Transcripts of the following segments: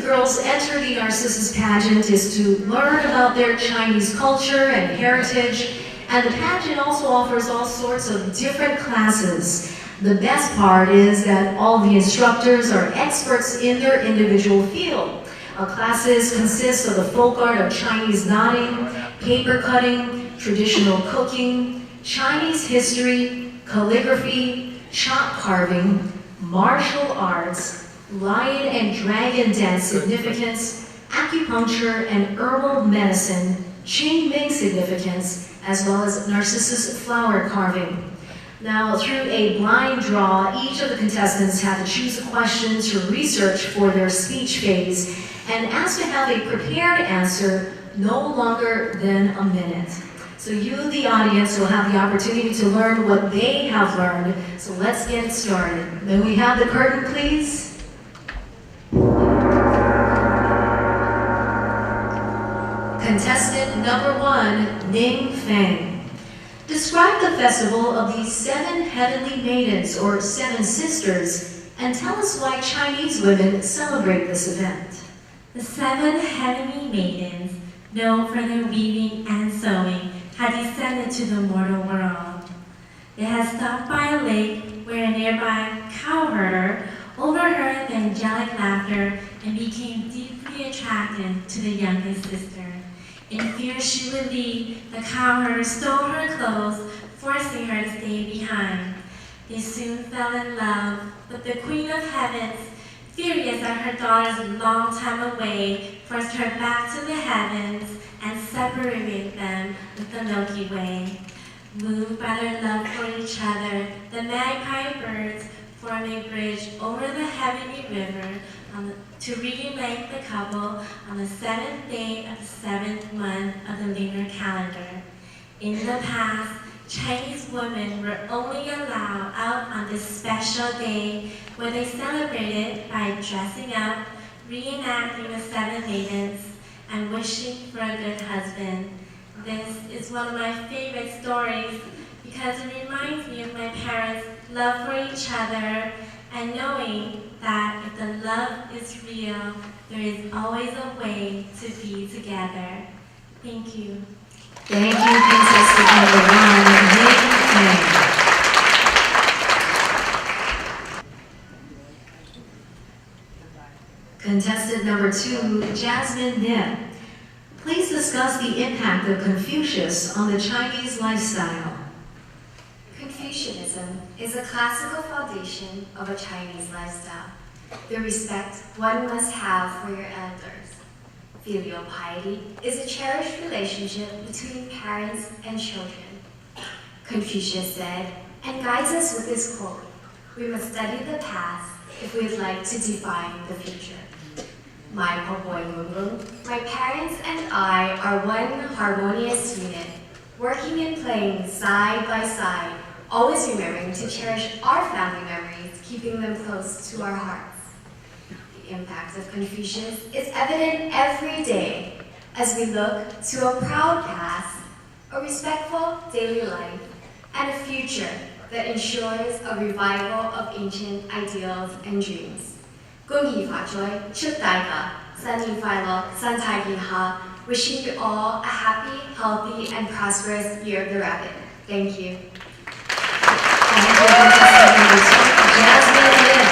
girls enter the Narcissus pageant is to learn about their Chinese culture and heritage, and the pageant also offers all sorts of different classes. The best part is that all the instructors are experts in their individual field. Classes consist of the folk art of Chinese knotting, paper cutting, traditional cooking, Chinese history, calligraphy, chalk carving, martial arts, lion and dragon dance significance, acupuncture and herbal medicine, Qing Ming significance, as well as Narcissus flower carving. Now, through a blind draw, each of the contestants had to choose a question to research for their speech phase and asked to have a prepared answer no longer than a minute. So you, the audience, will have the opportunity to learn what they have learned. So let's get started. May we have the curtain, please? Contestant number 1, Ning Feng. Describe the festival of the 7 heavenly maidens, or 7 sisters, and tell us why Chinese women celebrate this event. The 7 heavenly maidens, known for their weaving and sewing, had descended to the mortal world. They had stopped by a lake where a nearby cowherder overheard the angelic laughter and became deeply attracted to the youngest sister. In fear she would leave, the cowherder stole her clothes, forcing her to stay behind. They soon fell in love, but the Queen of Heavens, furious at her daughter's long time away, forced her back to the heavens and separated them with the Milky Way. Moved by their love for each other, the magpie birds form a bridge over the heavenly river to reunite the couple on the 7th day of the 7th month of the lunar calendar. In the past, Chinese women were only allowed out on this special day where they celebrated by dressing up, reenacting the 7 maidens, and wishing for a good husband. This is one of my favorite stories because it reminds me of my parents' love for each other and knowing that if the love is real, there is always a way to be together. Thank you. Thank you, contestant number 1, Ning Feng. Contestant number 2, Jasmine Nim. Please discuss the impact of Confucius on the Chinese lifestyle. Confucianism is a classical foundation of a Chinese lifestyle. The respect one must have for your elders. Filial piety is a cherished relationship between parents and children. Confucius said, and guides us with this quote, "We must study the past if we'd like to define the future." My parents and I are one harmonious unit, working and playing side by side, always remembering to cherish our family memories, keeping them close to our hearts. The impact of Confucius is evident every day as we look to a proud past, a respectful daily life, and a future that ensures a revival of ancient ideals and dreams. 恭喜發財，祝大家新年快樂，身體健康. Wishing you all a happy, healthy, and prosperous Year of the Rabbit. Thank you. Jasmine Lim.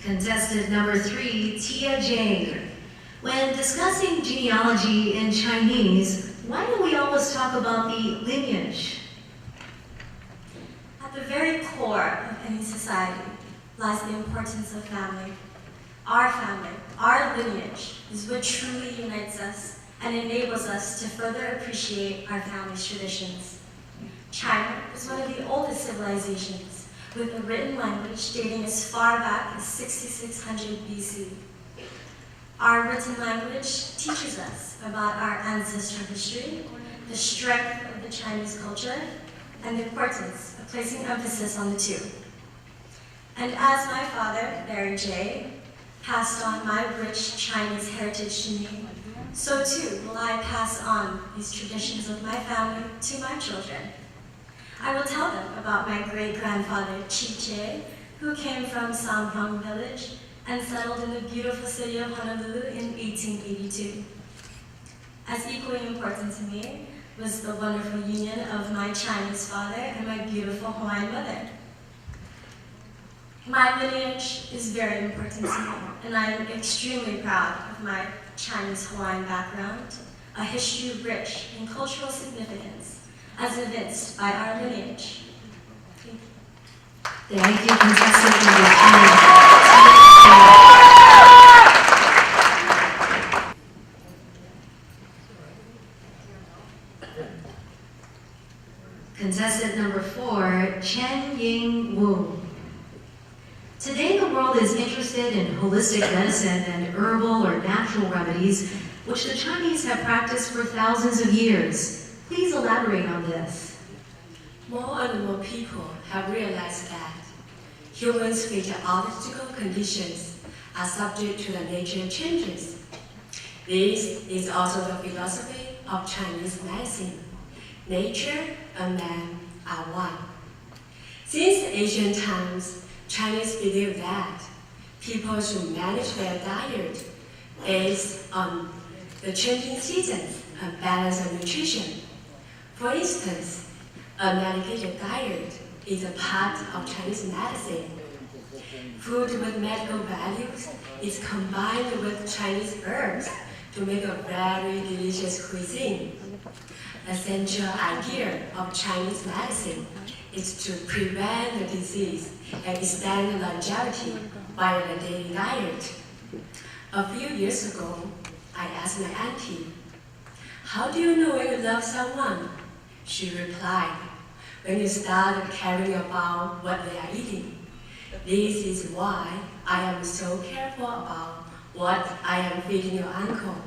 Contestant number 3, Tia Jade. When discussing genealogy in Chinese, why do we always talk about the lineage? At the very core of any society lies the importance of family. Our lineage, is what truly unites us and enables us to further appreciate our family's traditions. China is one of the oldest civilizations, with a written language dating as far back as 6600 BC. Our written language teaches us about our ancestral history, the strength of the Chinese culture, and the importance of placing emphasis on the two. And as my father, Barry J., passed on my rich Chinese heritage to me, so too will I pass on these traditions of my family to my children. I will tell them about my great-grandfather, Chi, who came from Samhyang village and settled in the beautiful city of Honolulu in 1882. As equally important to me was the wonderful union of my Chinese father and my beautiful Hawaiian mother. My lineage is very important to me, and I am extremely proud of my Chinese Hawaiian background, a history rich in cultural significance, as evinced by our lineage. Thank you. Thank you, contestant number 2. Contestant number 4, Chen Ying Wu. Today, the world is interested in holistic medicine and herbal or natural remedies, which the Chinese have practiced for thousands of years. Please elaborate on this. More and more people have realized that humans with obstacle conditions are subject to the nature changes. This is also the philosophy of Chinese medicine. Nature and man are one. Since ancient times, Chinese believe that people should manage their diet based on the changing seasons and balance of nutrition. For instance, a medicated diet is a part of Chinese medicine. Food with medical values is combined with Chinese herbs to make a very delicious cuisine. The central idea of Chinese medicine is to prevent the disease and extend longevity by the daily diet. A few years ago, I asked my auntie, "How do you know when you love someone?" She replied, "When you start caring about what they are eating." This is why I am so careful about what I am feeding your uncle,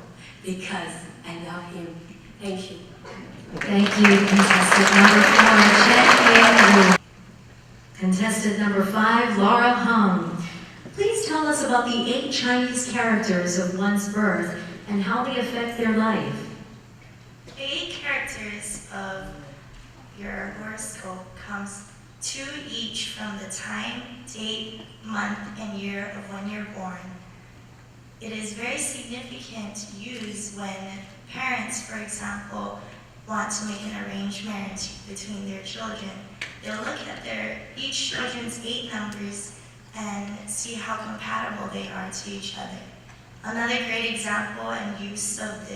because I love him. Thank you. Thank you, contestant number 4, Chen Ying Wu. Contestant number 5, Laura Hung. Please tell us about the 8 Chinese characters of one's birth and how they affect their life. The 8 characters of your horoscope comes 2 each from the time, date, month, and year of when you're born. It is very significant to use when parents, for example, want to make an arranged marriage between their children. They'll look at each children's 8 numbers and see how compatible they are to each other. Another great example and use of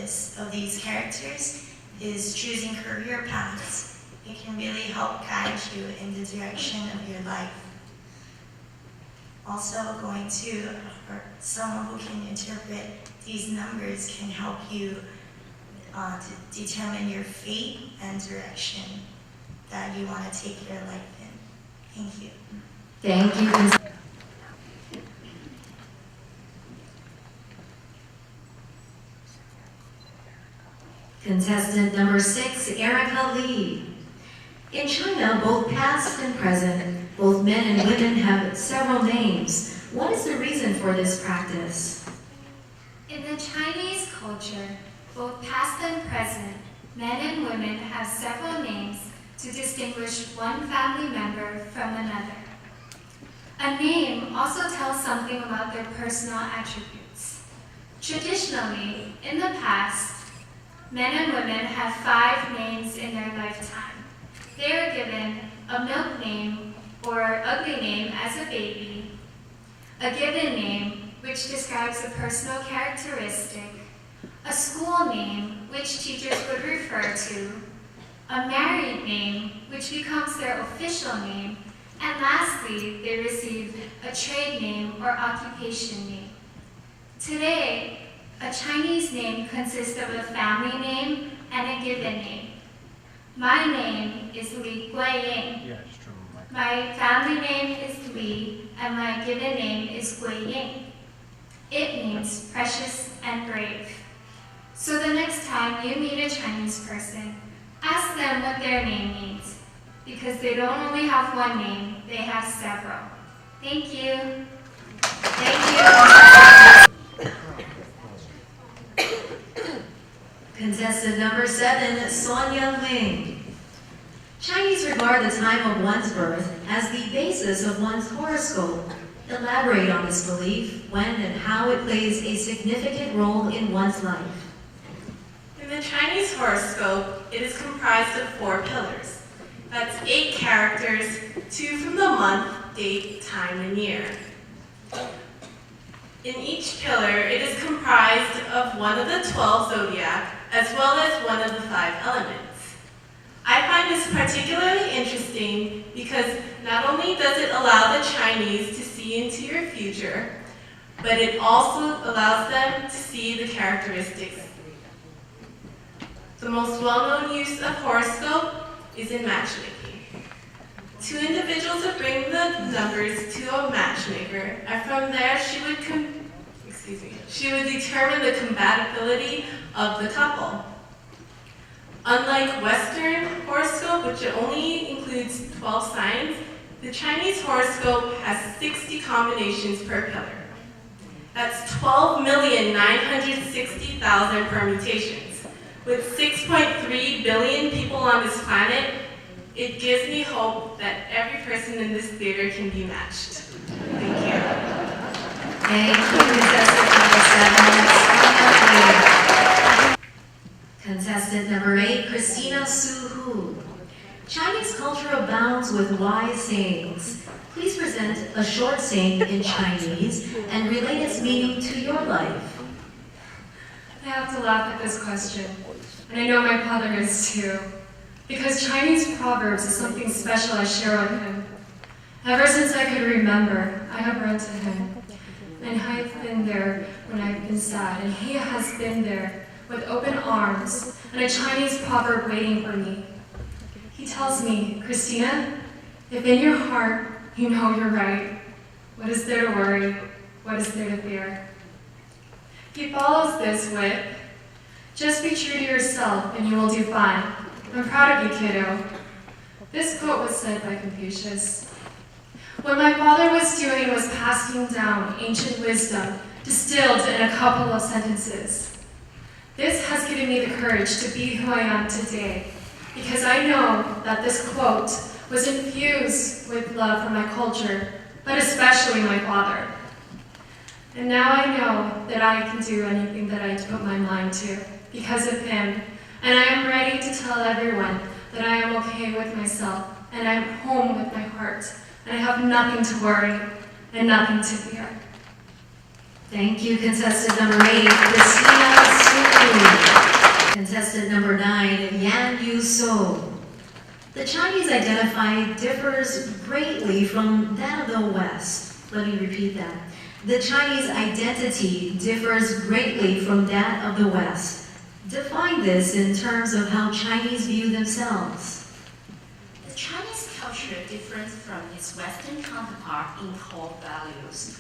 these characters is choosing career paths. It can really help guide you in the direction of your life. Also, someone who can interpret these numbers can help you to determine your fate and direction that you want to take your life in. Thank you. Thank you. Contestant number 6, Erica Lee. In China, both past and present, both men and women have several names. What is the reason for this practice? In the Chinese culture, both past and present, men and women have several names to distinguish one family member from another. A name also tells something about their personal attributes. Traditionally, in the past, men and women have 5 names in their lifetime. They are given a milk name or ugly name as a baby, a given name which describes a personal characteristic, a school name which teachers would refer to, a married name which becomes their official name, and lastly, they receive a trade name or occupation name. Today, a Chinese name consists of a family name and a given name. My name is Li Guiying. Yeah, it's true. My family name is Li, and my given name is Guiying. It means precious and brave. So the next time you meet a Chinese person, ask them what their name means, because they don't only have one name, they have several. Thank you. Thank you. Contestant number 7, Sonia Ling. Chinese regard the time of one's birth as the basis of one's horoscope. Elaborate on this belief, when and how it plays a significant role in one's life. In the Chinese horoscope, it is comprised of 4 pillars. That's 8 characters, 2 from the month, date, time, and year. In each pillar, it is comprised of one of the 12 zodiac, as well as one of the 5 elements. I find this particularly interesting because not only does it allow the Chinese to see into your future, but it also allows them to see the characteristics. The most well-known use of horoscope is in matchmaking. 2 individuals would bring the numbers to a matchmaker, and from there she would determine the compatibility of the couple. Unlike Western horoscope, which only includes 12 signs, the Chinese horoscope has 60 combinations per pillar. That's 12,960,000 permutations. With 6.3 billion people on this planet, it gives me hope that every person in this theater can be matched. Thank you. Thank you, contestant number 7. Contestant number 8, Christina Su Hu. Chinese culture abounds with wise sayings. Please present a short saying in Chinese and relate its meaning to your life. I have to laugh at this question, and I know my father is too, because Chinese proverbs is something special I share with him. Ever since I could remember, I have run to him, and I've been there when I've been sad, and he has been there with open arms and a Chinese proverb waiting for me. He tells me, Christina, if in your heart you know you're right, what is there to worry? What is there to fear? He follows this with, just be true to yourself and you will do fine. I'm proud of you, kiddo. This quote was said by Confucius. What my father was doing was passing down ancient wisdom distilled in a couple of sentences. This has given me the courage to be who I am today, because I know that this quote was infused with love for my culture, but especially my father. And now I know that I can do anything that I put my mind to because of him, and I am ready to tell everyone that I am okay with myself, and I am home with my heart, and I have nothing to worry and nothing to fear. Thank you, contestant number 8, Christina Su. Contestant number 9, Yan Yu So. The Chinese identity differs greatly from that of the West. Let me repeat that. The Chinese identity differs greatly from that of the West. Define this in terms of how Chinese view themselves. The Chinese culture differs from its Western counterpart in core values.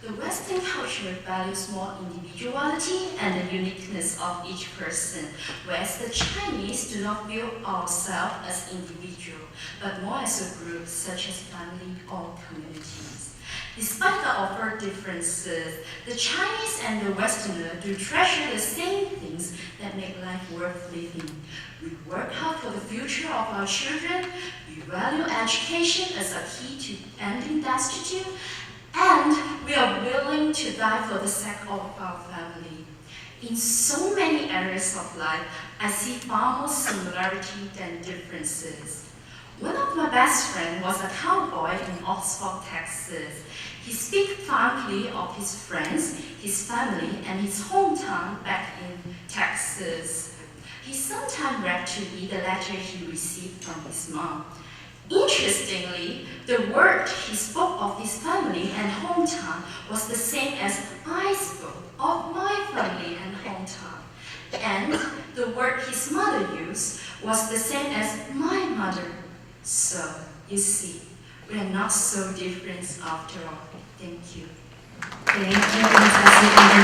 The Western culture values more individuality and the uniqueness of each person, whereas the Chinese do not view ourselves as individual, but more as a group, such as family or communities. Despite the overt differences, the Chinese and the Westerner do treasure the same things that make life worth living. We work hard for the future of our children, we value education as a key to ending destitute, and we are willing to die for the sake of our family. In so many areas of life, I see far more similarity than differences. One of my best friends was a cowboy in Oxford, Texas. He speaks fondly of his friends, his family, and his hometown back in Texas. He sometimes read to me the letter he received from his mom. Interestingly, the word he spoke of his family and hometown was the same as I spoke of my family and hometown. And the word his mother used was the same as my mother. So, you see, we are not so different after all. Thank you. Thank you, contestant number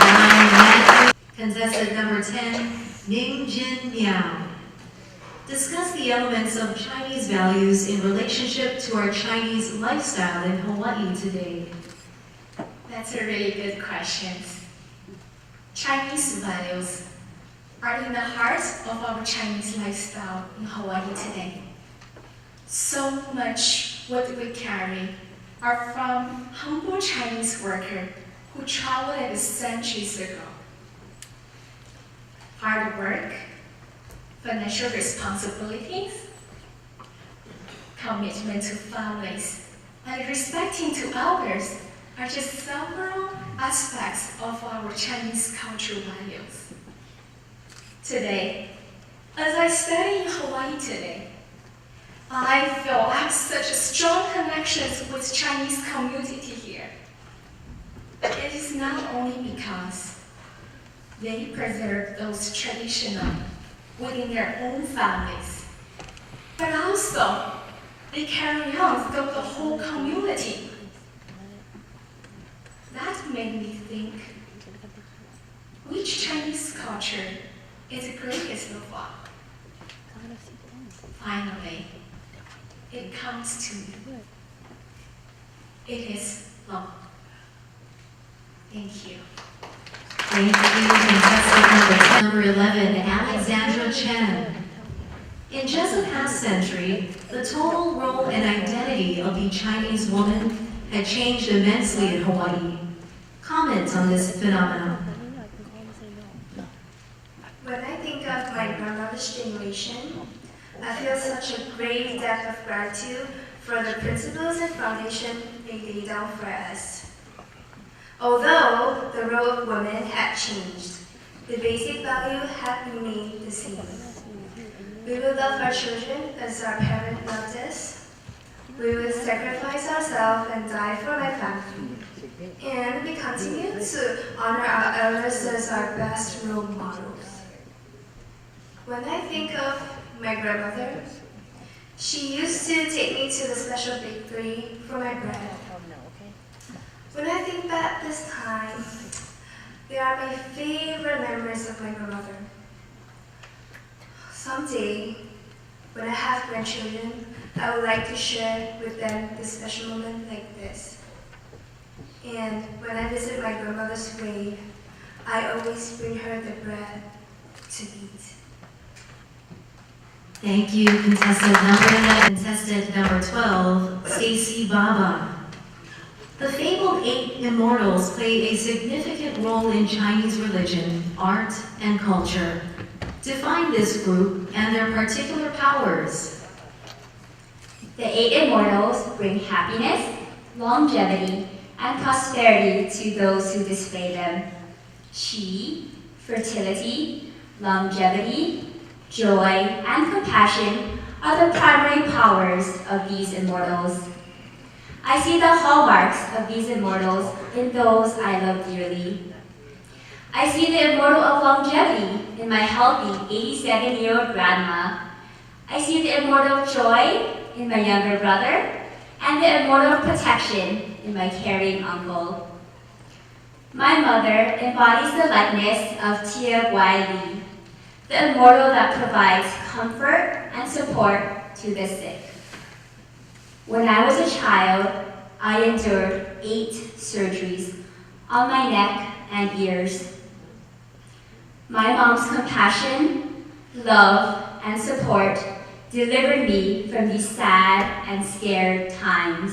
9. Contestant number 10, Ning Jin Miao. Discuss the elements of Chinese values in relationship to our Chinese lifestyle in Hawaii today. That's a really good question. Chinese values are in the heart of our Chinese lifestyle in Hawaii today. So much what we carry are from humble Chinese workers who traveled centuries ago. Hard work, financial responsibilities, commitment to families, and respecting to elders are just several aspects of our Chinese cultural values. Today, as I study in Hawaii today, I feel I have such a strong connections with Chinese community here. It is not only because they preserve those traditional within their own families, but also they carry on through the whole community. That made me think, which Chinese culture is the greatest of all? Finally, it comes to me. It is love. Thank you. Thank you, contestant number 11, Alexandra Chen. In just the past century, the total role and identity of the Chinese woman had changed immensely in Hawaii. Comment on this phenomenon. When I think of my grandmother's generation, I feel such a great depth of gratitude for the principles and foundation they laid down for us. Although the role of women had changed, the basic value had remained the same. We will love our children as our parents loved us. We will sacrifice ourselves and die for my family. And we continue to honor our elders as our best role models. When I think of my grandmother, she used to take me to the special bakery for my bread. When I think back this time, they are my favorite memories of my grandmother. Someday, when I have grandchildren, I would like to share with them this special moment like this. And when I visit my grandmother's grave, I always bring her the bread to eat. Thank you, contestant number 11. Contestant number 12, Stacy Baba. The fabled 8 immortals play a significant role in Chinese religion, art, and culture. Define this group and their particular powers. The 8 immortals bring happiness, longevity, and prosperity to those who display them. Qi, fertility, longevity, joy, and compassion are the primary powers of these immortals. I see the hallmarks of these immortals in those I love dearly. I see the immortal of longevity in my healthy 87-year-old grandma. I see the immortal of joy in my younger brother, and the immortal of protection in my caring uncle. My mother embodies the likeness of Tia Guai Li, the immortal that provides comfort and support to the sick. When I was a child, I endured 8 surgeries on my neck and ears. My mom's compassion, love, and support delivered me from these sad and scared times.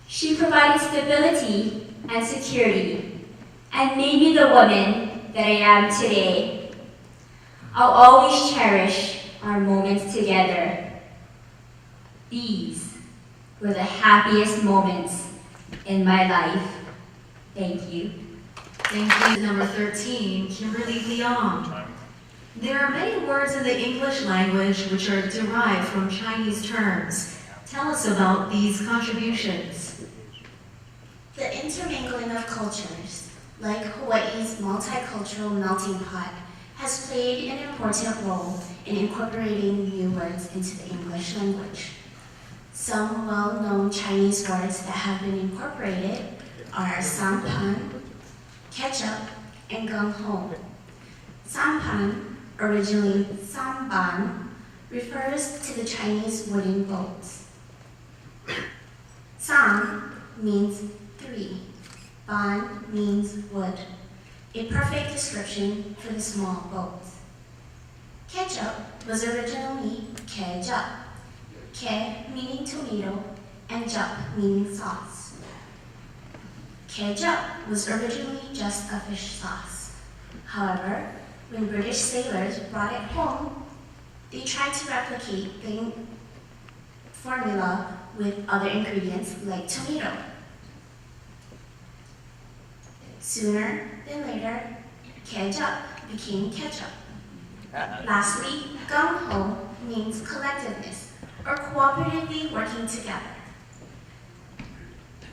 She provided stability and security and made me the woman that I am today. I'll always cherish our moments together. These were the happiest moments in my life. Thank you. Thank you. Number 13, Kimberly Leong. There are many words in the English language which are derived from Chinese terms. Tell us about these contributions. The intermingling of cultures, like Hawaii's multicultural melting pot, has played an important role in incorporating new words into the English language. Some well-known Chinese words that have been incorporated are sampan, ketchup, and gung ho. Sampan, originally samban, refers to the Chinese wooden boats. Sam means 3, ban means wood, a perfect description for the small boats. Ketchup was originally ketchup. ke meaning tomato, and jup meaning sauce. Ketchup was originally just a fish sauce. However, when British sailors brought it home, they tried to replicate the formula with other ingredients like tomato. Sooner than later, ketchup became ketchup. Lastly, gung-ho means collectiveness or cooperatively working together.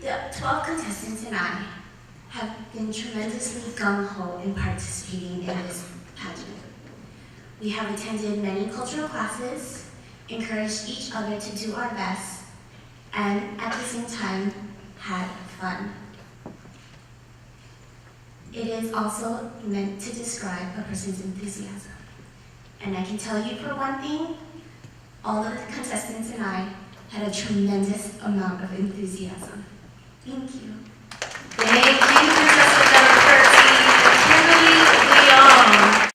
The 12 contestants and I have been tremendously gung-ho in participating in this pageant. We have attended many cultural classes, encouraged each other to do our best, and at the same time, had fun. It is also meant to describe a person's enthusiasm. And I can tell you for one thing, all of the contestants and I had a tremendous amount of enthusiasm. Thank you.